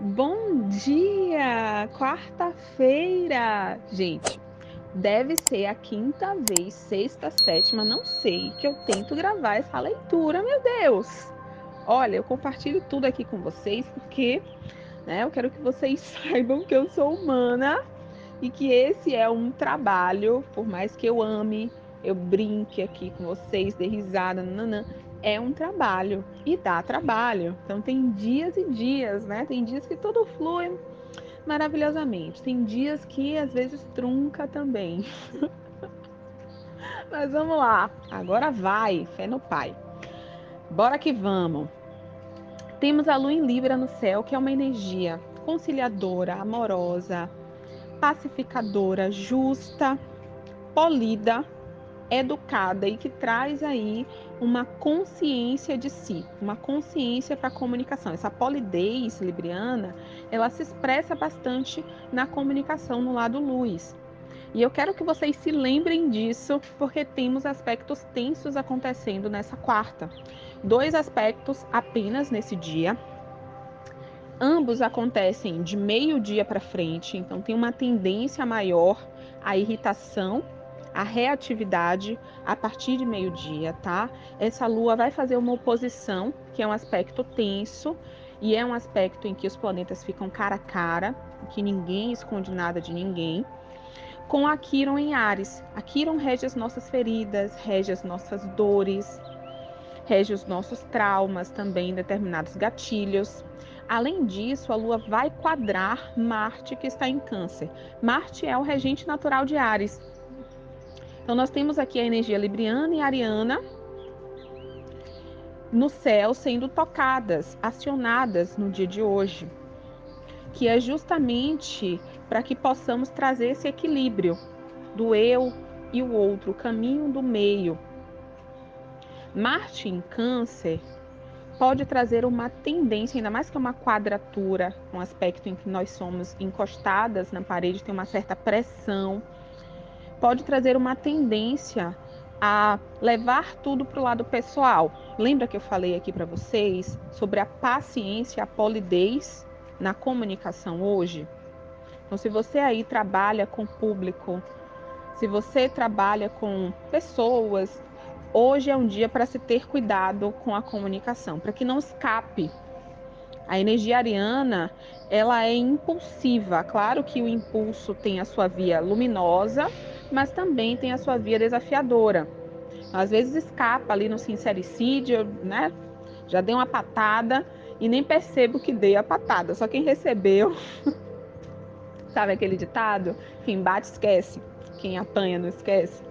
Bom dia! Quarta-feira! Gente, deve ser a quinta vez, sexta, sétima, não sei, que eu tento gravar essa leitura, meu Deus! Olha, eu compartilho tudo aqui com vocês porque, eu quero que vocês saibam que eu sou humana e que esse é um trabalho, por mais que eu ame, eu brinque aqui com vocês, dê risada, nananã, é um trabalho e dá trabalho. Então tem dias e dias, né? Tem dias que tudo flui maravilhosamente. Tem dias que às vezes trunca também. Mas vamos lá. Agora vai, fé no Pai. Bora que vamos. Temos a lua em Libra no céu, que é uma energia conciliadora, amorosa, pacificadora, justa, polida, educada e que traz aí uma consciência de si, uma consciência para a comunicação. Essa polidez libriana, ela se expressa bastante na comunicação no lado luz. E eu quero que vocês se lembrem disso, porque temos aspectos tensos acontecendo nessa quarta. Dois aspectos apenas nesse dia. Ambos acontecem de meio-dia para frente, então tem uma tendência maior à irritação, à reatividade a partir de meio-dia, tá? Essa lua vai fazer uma oposição, que é um aspecto tenso, e é um aspecto em que os planetas ficam cara a cara, que ninguém esconde nada de ninguém, com a Quirón em Áries. A Quirón rege as nossas feridas, rege as nossas dores, rege os nossos traumas, também determinados gatilhos. Além disso, a Lua vai quadrar Marte, que está em Câncer. Marte é o regente natural de Áries. Então, nós temos aqui a energia libriana e ariana no céu sendo tocadas, acionadas no dia de hoje, que é justamente para que possamos trazer esse equilíbrio do eu e o outro, o caminho do meio. Marte em Câncer pode trazer uma tendência, ainda mais que é uma quadratura, um aspecto em que nós somos encostadas na parede, tem uma certa pressão, pode trazer uma tendência a levar tudo para o lado pessoal. Lembra que eu falei aqui para vocês sobre a paciência, a polidez na comunicação hoje? Então, se você aí trabalha com público, se você trabalha com pessoas, hoje é um dia para se ter cuidado com a comunicação, para que não escape. A energia ariana, ela é impulsiva. Claro que o impulso tem a sua via luminosa, mas também tem a sua via desafiadora. Às vezes escapa ali no sincericídio, né? Já dei uma patada e nem percebo que dei a patada. Só quem recebeu, sabe aquele ditado? Quem bate esquece, quem apanha não esquece.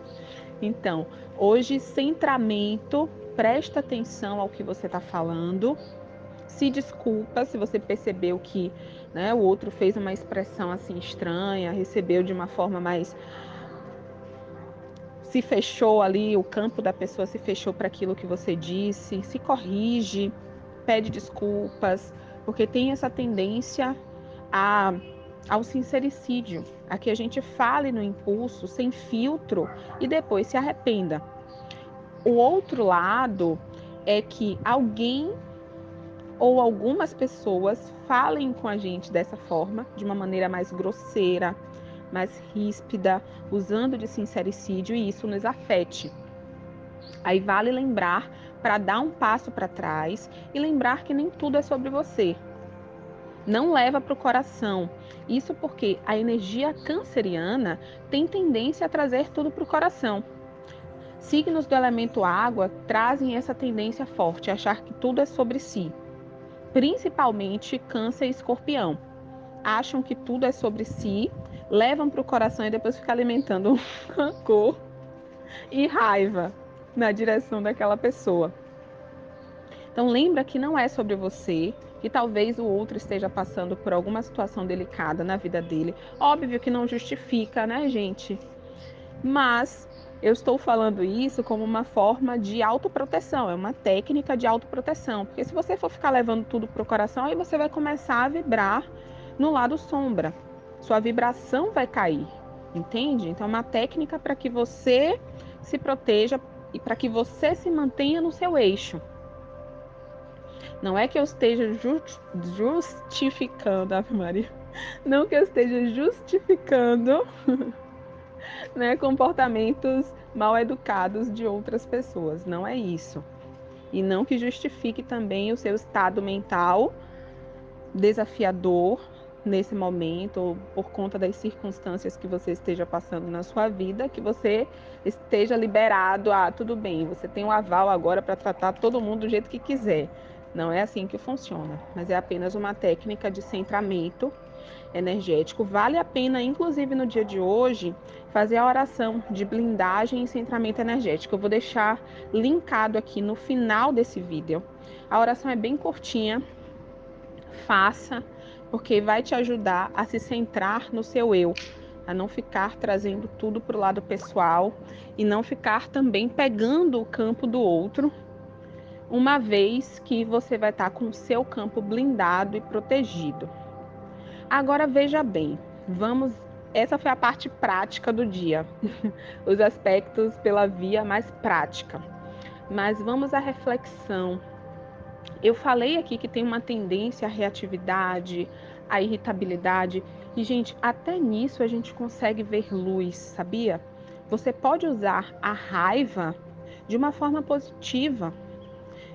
Então, hoje, centramento, presta atenção ao que você está falando. Se desculpa se você percebeu que, né, o outro fez uma expressão assim estranha, recebeu de uma forma mais. Se fechou ali, o campo da pessoa se fechou para aquilo que você disse. Se corrige, pede desculpas, porque tem essa tendência a, ao sincericídio, a que a gente fale no impulso, sem filtro e depois se arrependa. O outro lado é que alguém ou algumas pessoas falem com a gente dessa forma, de uma maneira mais grosseira, mais ríspida, usando de sincericídio e isso nos afete. Aí vale lembrar para dar um passo para trás e lembrar que nem tudo é sobre você. Não leva para o coração. Isso porque a energia canceriana tem tendência a trazer tudo para o coração. Signos do elemento água trazem essa tendência forte, a achar que tudo é sobre si. Principalmente Câncer e Escorpião. Acham que tudo é sobre si, levam para o coração e depois ficam alimentando rancor e raiva na direção daquela pessoa. Então lembra que não é sobre você, que talvez o outro esteja passando por alguma situação delicada na vida dele. Óbvio que não justifica, né, gente? Mas eu estou falando isso como uma forma de autoproteção, é uma técnica de autoproteção. Porque se você for ficar levando tudo para o coração, aí você vai começar a vibrar no lado sombra. Sua vibração vai cair, entende? Então é uma técnica para que você se proteja e para que você se mantenha no seu eixo. Não é que eu esteja justificando, Ave Maria, não que eu esteja justificando, né, comportamentos mal educados de outras pessoas. Não é isso. E não que justifique também o seu estado mental desafiador nesse momento, ou por conta das circunstâncias que você esteja passando na sua vida, que você esteja liberado a tudo bem, você tem um aval agora para tratar todo mundo do jeito que quiser. Não é assim que funciona, mas é apenas uma técnica de centramento energético. Vale a pena, inclusive no dia de hoje, fazer a oração de blindagem e centramento energético. Eu vou deixar linkado aqui no final desse vídeo. A oração é bem curtinha, faça, porque vai te ajudar a se centrar no seu eu, a não ficar trazendo tudo para o lado pessoal e não ficar também pegando o campo do outro, uma vez que você vai estar com o seu campo blindado e protegido. Agora veja bem, essa foi a parte prática do dia, os aspectos pela via mais prática. Mas vamos à reflexão. Eu falei aqui que tem uma tendência à reatividade, à irritabilidade, e gente, até nisso a gente consegue ver luz, sabia? Você pode usar a raiva de uma forma positiva.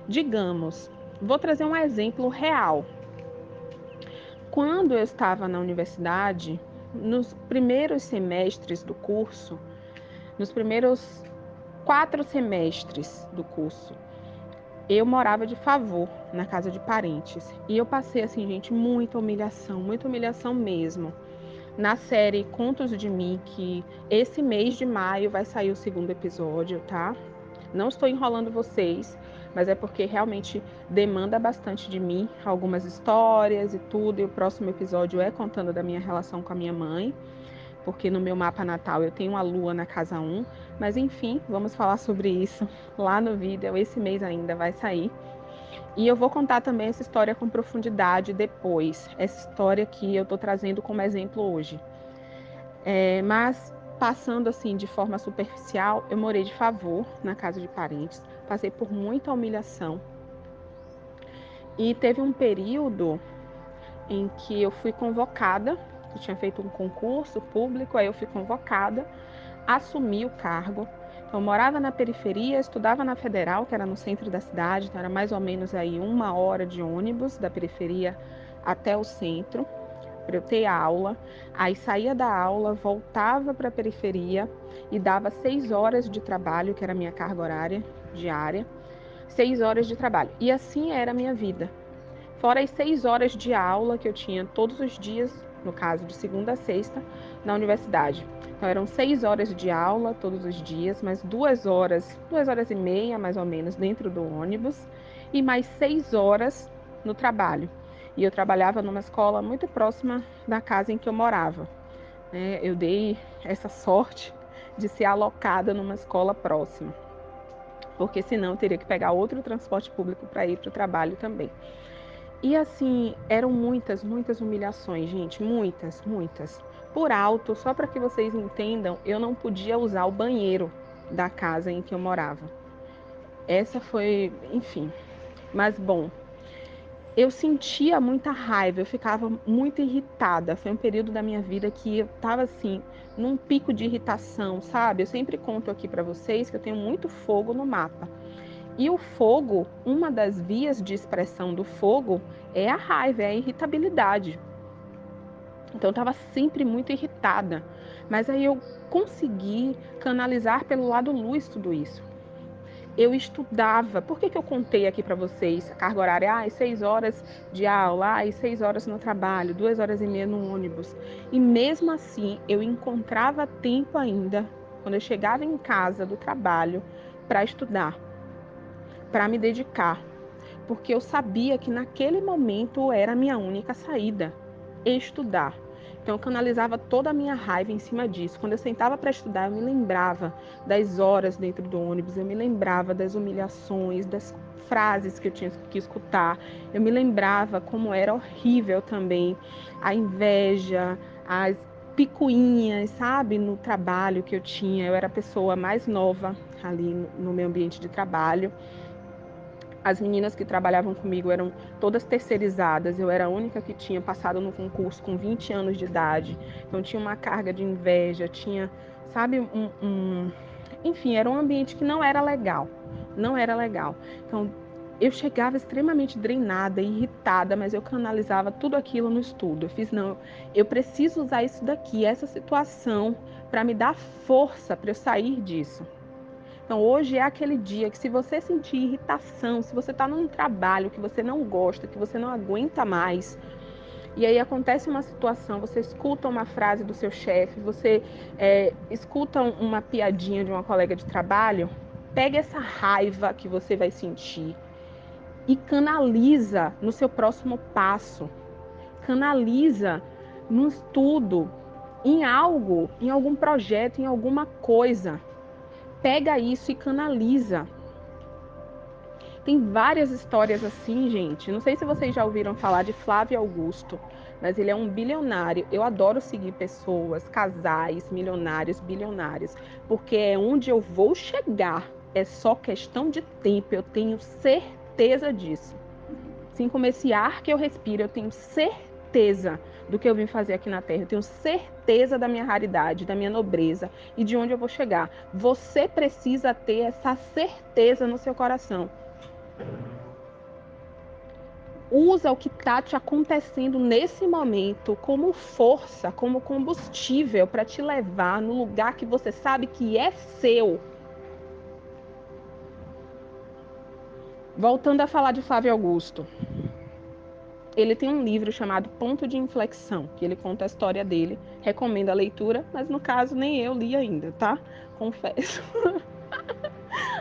Digamos, vou trazer um exemplo real. Quando eu estava na universidade, nos primeiros semestres do curso, nos primeiros 4 semestres do curso, eu morava de favor na casa de parentes. E eu passei, assim, gente, muita humilhação mesmo. Na série Contos de Mim, que esse mês de maio vai sair o segundo episódio, tá? Não estou enrolando vocês, mas é porque realmente demanda bastante de mim, algumas histórias e tudo. E o próximo episódio é contando da minha relação com a minha mãe, porque no meu mapa natal eu tenho a lua na casa 1. Mas enfim, vamos falar sobre isso lá no vídeo. Esse mês ainda vai sair. E eu vou contar também essa história com profundidade depois. Essa história que eu estou trazendo como exemplo hoje. Mas passando assim de forma superficial, eu morei de favor na casa de parentes, passei por muita humilhação e teve um período em que eu fui convocada, eu tinha feito um concurso público, aí eu fui convocada, assumi o cargo. Então, eu morava na periferia, estudava na Federal, que era no centro da cidade, então era mais ou menos aí 1 hora de ônibus da periferia até o centro para eu ter aula, aí saía da aula, voltava para a periferia e dava 6 horas de trabalho, que era a minha carga horária diária, 6 horas de trabalho. E assim era a minha vida. Fora as 6 horas de aula que eu tinha todos os dias, no caso de segunda a sexta, na universidade. Então eram 6 horas de aula todos os dias, mais 2 horas, 2 horas e meia mais ou menos dentro do ônibus e mais 6 horas no trabalho. E eu trabalhava numa escola muito próxima da casa em que eu morava. Eu dei essa sorte de ser alocada numa escola próxima, porque senão eu teria que pegar outro transporte público para ir para o trabalho também. E assim, eram muitas humilhações, gente, muitas. Por alto, só para que vocês entendam, eu não podia usar o banheiro da casa em que eu morava. Essa foi, enfim. Mas bom, eu sentia muita raiva, eu ficava muito irritada. Foi um período da minha vida que eu estava assim, num pico de irritação, sabe? Eu sempre conto aqui para vocês que eu tenho muito fogo no mapa. E o fogo, uma das vias de expressão do fogo é a raiva, é a irritabilidade. Então eu estava sempre muito irritada. Mas aí eu consegui canalizar pelo lado luz tudo isso. Eu estudava. Por que eu contei aqui para vocês a carga horária? 6 horas de aula, 6 horas no trabalho, 2 horas e meia no ônibus. E mesmo assim, eu encontrava tempo ainda, quando eu chegava em casa do trabalho, para estudar, para me dedicar. Porque eu sabia que naquele momento era a minha única saída, estudar. Então eu canalizava toda a minha raiva em cima disso. Quando eu sentava para estudar, eu me lembrava das horas dentro do ônibus, eu me lembrava das humilhações, das frases que eu tinha que escutar. Eu me lembrava como era horrível também a inveja, as picuinhas, sabe, no trabalho que eu tinha. Eu era a pessoa mais nova ali no meu ambiente de trabalho. As meninas que trabalhavam comigo eram todas terceirizadas, eu era a única que tinha passado no concurso com 20 anos de idade. Então tinha uma carga de inveja, tinha, sabe, enfim, era um ambiente que não era legal. Não era legal. Então eu chegava extremamente drenada, irritada, mas eu canalizava tudo aquilo no estudo. Eu fiz, não, eu preciso usar isso daqui, essa situação, para me dar força para eu sair disso. Então, hoje é aquele dia que, se você sentir irritação, se você está num trabalho que você não gosta, que você não aguenta mais, e aí acontece uma situação, você escuta uma frase do seu chefe, você escuta uma piadinha de uma colega de trabalho, pega essa raiva que você vai sentir e canaliza no seu próximo passo, canaliza no estudo, em algo, em algum projeto, em alguma coisa. Pega isso e canaliza. Tem várias histórias assim, gente. Não sei se vocês já ouviram falar de Flávio Augusto, mas ele é um bilionário. Eu adoro seguir pessoas, casais, milionários, bilionários, porque é onde eu vou chegar. É só questão de tempo, eu tenho certeza disso. Assim como esse ar que eu respiro, eu tenho certeza do que eu vim fazer aqui na Terra. Eu tenho certeza da minha raridade, da minha nobreza e de onde eu vou chegar. Você precisa ter essa certeza no seu coração. Usa o que está te acontecendo nesse momento como força, como combustível para te levar no lugar que você sabe que é seu. Voltando a falar de Flávio Augusto, ele tem um livro chamado Ponto de Inflexão, que ele conta a história dele. Recomendo a leitura, mas no caso nem eu li ainda, tá? Confesso.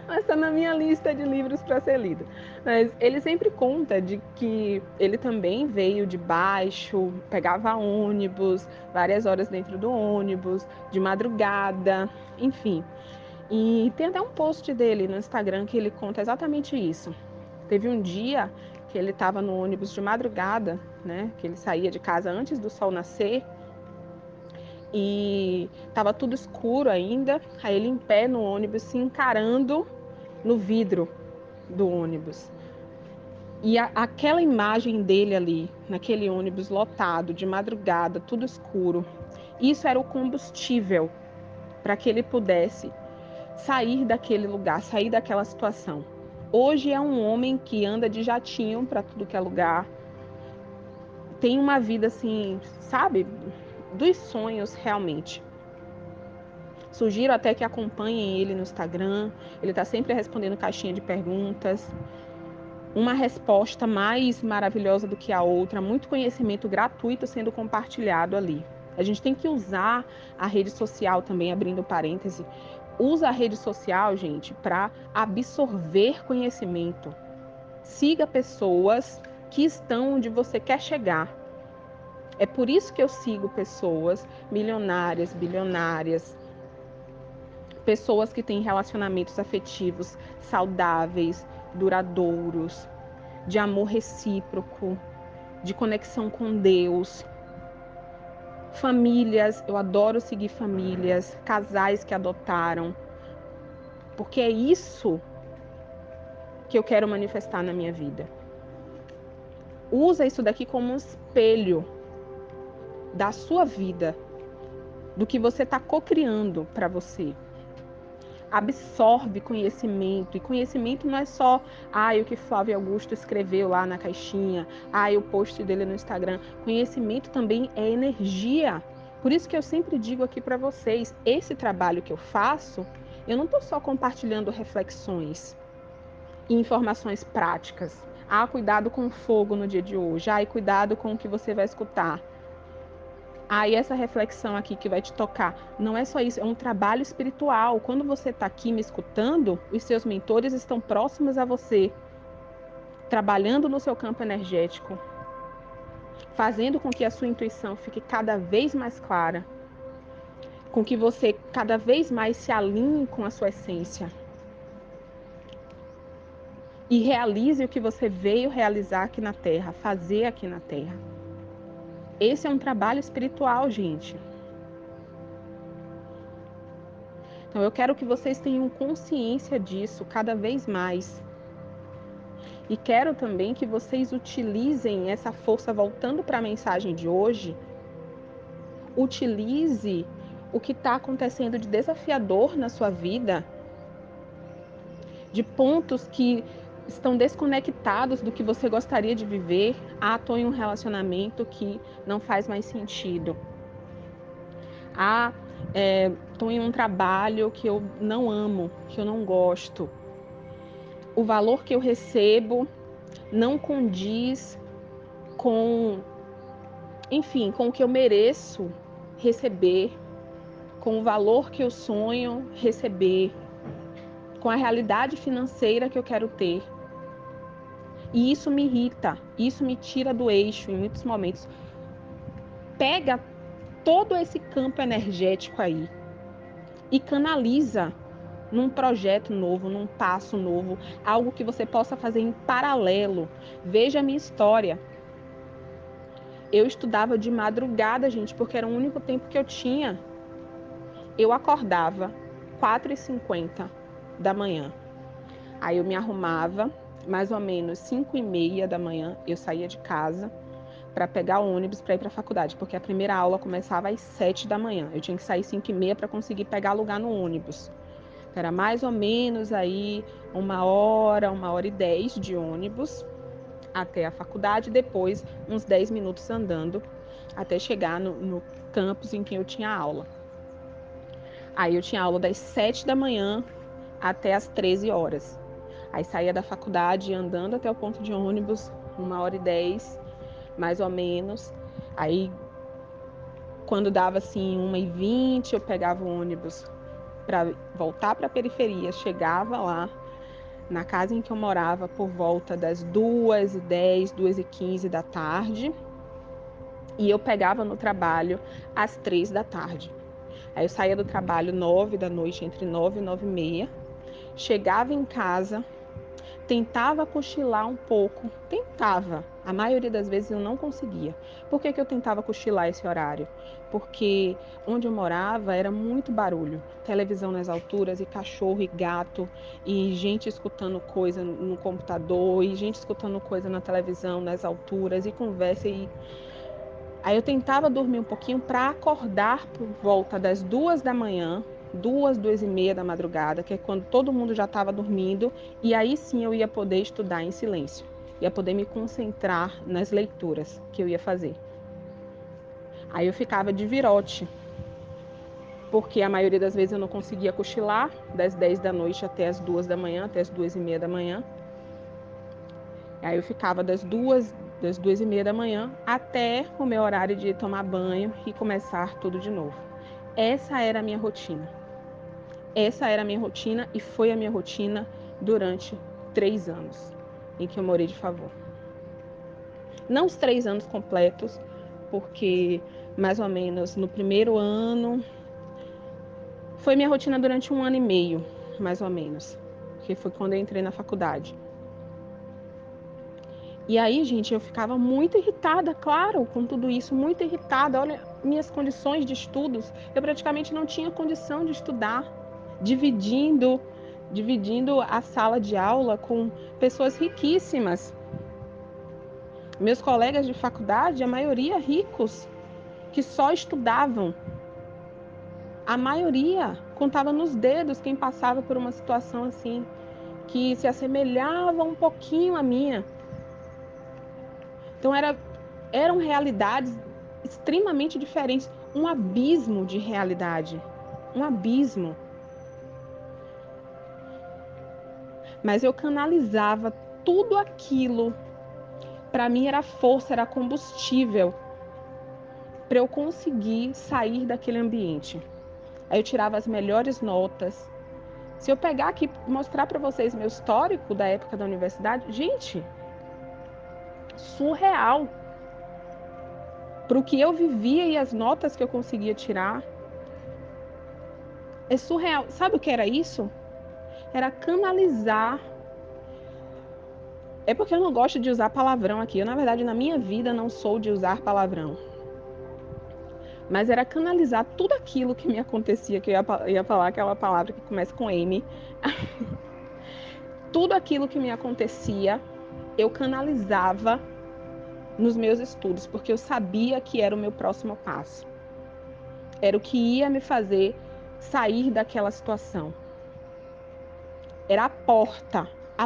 Mas está na minha lista de livros para ser lido. Mas ele sempre conta de que ele também veio de baixo, pegava ônibus, várias horas dentro do ônibus, de madrugada, enfim. E tem até um post dele no Instagram que ele conta exatamente isso. Teve um dia que ele estava no ônibus de madrugada, né? Que ele saía de casa antes do sol nascer e estava tudo escuro ainda. Aí ele em pé no ônibus, se encarando no vidro do ônibus. E aquela imagem dele ali, naquele ônibus lotado, de madrugada, tudo escuro, isso era o combustível para que ele pudesse sair daquele lugar, sair daquela situação. Hoje é um homem que anda de jatinho para tudo que é lugar, tem uma vida assim, sabe, dos sonhos realmente. Sugiro até que acompanhem ele no Instagram, ele está sempre respondendo caixinha de perguntas. Uma resposta mais maravilhosa do que a outra, muito conhecimento gratuito sendo compartilhado ali. A gente tem que usar a rede social também, abrindo parêntese. Usa a rede social, gente, para absorver conhecimento. Siga pessoas que estão onde você quer chegar. É por isso que eu sigo pessoas milionárias, bilionárias, pessoas que têm relacionamentos afetivos saudáveis, duradouros, de amor recíproco, de conexão com Deus. Famílias, eu adoro seguir famílias, casais que adotaram, porque é isso que eu quero manifestar na minha vida. Usa isso daqui como um espelho da sua vida, do que você está cocriando para você. Absorve conhecimento, e conhecimento não é só o que Flávio Augusto escreveu lá na caixinha, o post dele no Instagram. Conhecimento também é energia. Por isso que eu sempre digo aqui para vocês, esse trabalho que eu faço, eu não estou só compartilhando reflexões e informações práticas. Cuidado com o fogo no dia de hoje. Cuidado com o que você vai escutar. E essa reflexão aqui que vai te tocar, não é só isso, é um trabalho espiritual. Quando você está aqui me escutando, os seus mentores estão próximos a você, trabalhando no seu campo energético, fazendo com que a sua intuição fique cada vez mais clara, com que você cada vez mais se alinhe com a sua essência e realize o que você veio realizar aqui na Terra, fazer aqui na Terra. Esse é um trabalho espiritual, gente. Então, eu quero que vocês tenham consciência disso cada vez mais. E quero também que vocês utilizem essa força, voltando para a mensagem de hoje, utilize o que está acontecendo de desafiador na sua vida, de pontos que estão desconectados do que você gostaria de viver. Ah, estou em um relacionamento que não faz mais sentido. Ah, estou em um trabalho que eu não amo, que eu não gosto. O valor que eu recebo não condiz com, enfim, com o que eu mereço receber, com o valor que eu sonho receber, com a realidade financeira que eu quero ter. E isso me irrita, isso me tira do eixo em muitos momentos. Pega todo esse campo energético aí e canaliza num projeto novo, num passo novo, algo que você possa fazer em paralelo. Veja a minha história. Eu estudava de madrugada, gente, porque era o único tempo que eu tinha. Eu acordava 4h50 da manhã. Aí eu me arrumava, mais ou menos 5h30 da manhã, eu saía de casa para pegar o ônibus para ir para a faculdade, porque a primeira aula começava às 7 da manhã. Eu tinha que sair 5h30 para conseguir pegar lugar no ônibus. Era mais ou menos aí 1h e 10 de ônibus até a faculdade, depois uns 10 minutos andando até chegar no campus em que eu tinha aula. Aí eu tinha aula das 7 da manhã até as 13 horas. Aí saía da faculdade andando até o ponto de ônibus, 1h e 10, mais ou menos. Aí, quando dava assim 1h20, eu pegava o ônibus para voltar para a periferia. Chegava lá na casa em que eu morava por volta das 2h10, 2h15 da tarde. E eu pegava no trabalho às 3 da tarde. Aí eu saía do trabalho 9 da noite, entre 9 e 9h30. Chegava em casa, tentava cochilar um pouco. Tentava. A maioria das vezes eu não conseguia. Por que eu tentava cochilar esse horário? Porque onde eu morava era muito barulho. Televisão nas alturas, e cachorro e gato, e gente escutando coisa no computador, e gente escutando coisa na televisão nas alturas, e conversa. Aí eu tentava dormir um pouquinho para acordar por volta das 2 da manhã, 2, 2h30 da madrugada, que é quando todo mundo já estava dormindo, e aí sim eu ia poder estudar em silêncio, ia poder me concentrar nas leituras que eu ia fazer. Aí eu ficava de virote, porque a maioria das vezes eu não conseguia cochilar, das 10 da noite até as 2 da manhã, até as 2h30 da manhã. Aí eu ficava das 2h30 da manhã até o meu horário de tomar banho e começar tudo de novo. Essa era a minha rotina. Essa era a minha rotina e foi a minha rotina durante 3 anos em que eu morei de favor. Não os 3 anos completos, porque mais ou menos no primeiro ano foi minha rotina durante 1 ano e meio, mais ou menos, que foi quando eu entrei na faculdade. E aí, gente, eu ficava muito irritada, claro, com tudo isso, muito irritada. Olha, minhas condições de estudos, eu praticamente não tinha condição de estudar, dividindo, dividindo a sala de aula com pessoas riquíssimas. Meus colegas de faculdade, a maioria ricos, que só estudavam. A maioria contava nos dedos quem passava por uma situação assim, que se assemelhava um pouquinho à minha. Então eram realidades extremamente diferentes, um abismo de realidade, um abismo. Mas eu canalizava tudo aquilo, para mim era força, era combustível para eu conseguir sair daquele ambiente. Aí eu tirava as melhores notas. Se eu pegar aqui mostrar para vocês meu histórico da época da universidade, gente, surreal. Para o que eu vivia e as notas que eu conseguia tirar, é surreal. Sabe o que era isso? Era canalizar. É porque eu não gosto de usar palavrão aqui. Eu, na verdade, na minha vida não sou de usar palavrão. Mas era canalizar tudo aquilo que me acontecia, que eu ia falar aquela palavra que começa com M. Tudo aquilo que me acontecia eu canalizava nos meus estudos, porque eu sabia que era o meu próximo passo. Era o que ia me fazer sair daquela situação. Era a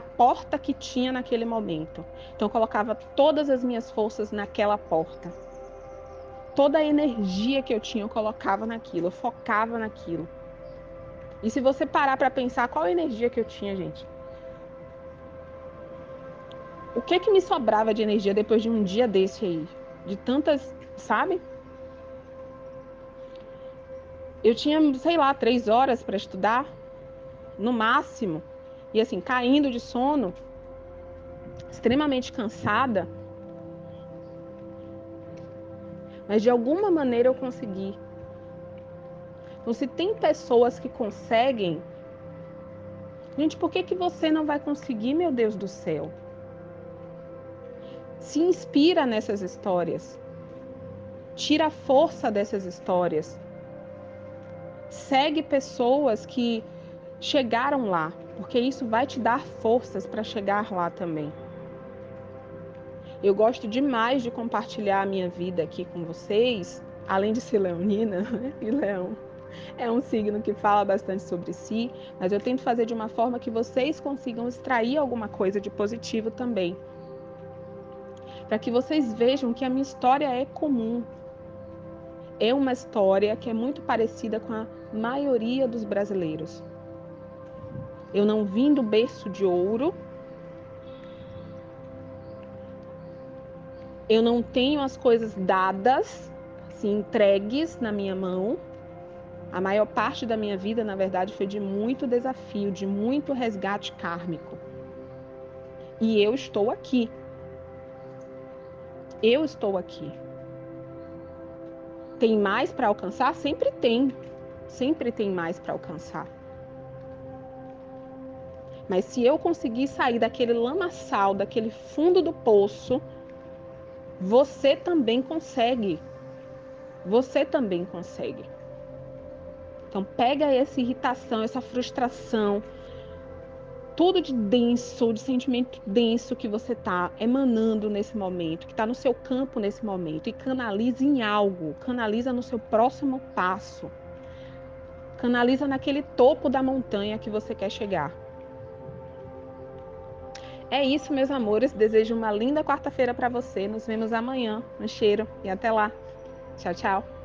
porta que tinha naquele momento. Então eu colocava todas as minhas forças naquela porta. Toda a energia que eu tinha eu colocava naquilo, eu focava naquilo. E se você parar para pensar qual a energia que eu tinha, gente? O que me sobrava de energia depois de um dia desse aí? De tantas, sabe? Eu tinha, sei lá, 3 horas para estudar, no máximo. E assim, caindo de sono, extremamente cansada, mas de alguma maneira eu consegui. Então, se tem pessoas que conseguem, gente, por que você não vai conseguir, meu Deus do céu? Se inspira nessas histórias. Tira a força dessas histórias. Segue pessoas que chegaram lá, porque isso vai te dar forças para chegar lá também. Eu gosto demais de compartilhar a minha vida aqui com vocês, além de ser leonina, e leão é um signo que fala bastante sobre si, mas eu tento fazer de uma forma que vocês consigam extrair alguma coisa de positivo também. Para que vocês vejam que a minha história é comum. É uma história que é muito parecida com a maioria dos brasileiros. Eu não vim do berço de ouro, eu não tenho as coisas dadas, assim, entregues na minha mão. A maior parte da minha vida, na verdade, foi de muito desafio, de muito resgate kármico. E eu estou aqui. Eu estou aqui. Tem mais para alcançar? Sempre tem. Sempre tem mais para alcançar. Mas se eu conseguir sair daquele lamaçal, daquele fundo do poço, você também consegue. Você também consegue. Então pega essa irritação, essa frustração, tudo de denso, de sentimento denso que você está emanando nesse momento, que está no seu campo nesse momento, e canaliza em algo, canaliza no seu próximo passo, canaliza naquele topo da montanha que você quer chegar. É isso, meus amores. Desejo uma linda quarta-feira para você. Nos vemos amanhã. Um cheiro e até lá. Tchau, tchau.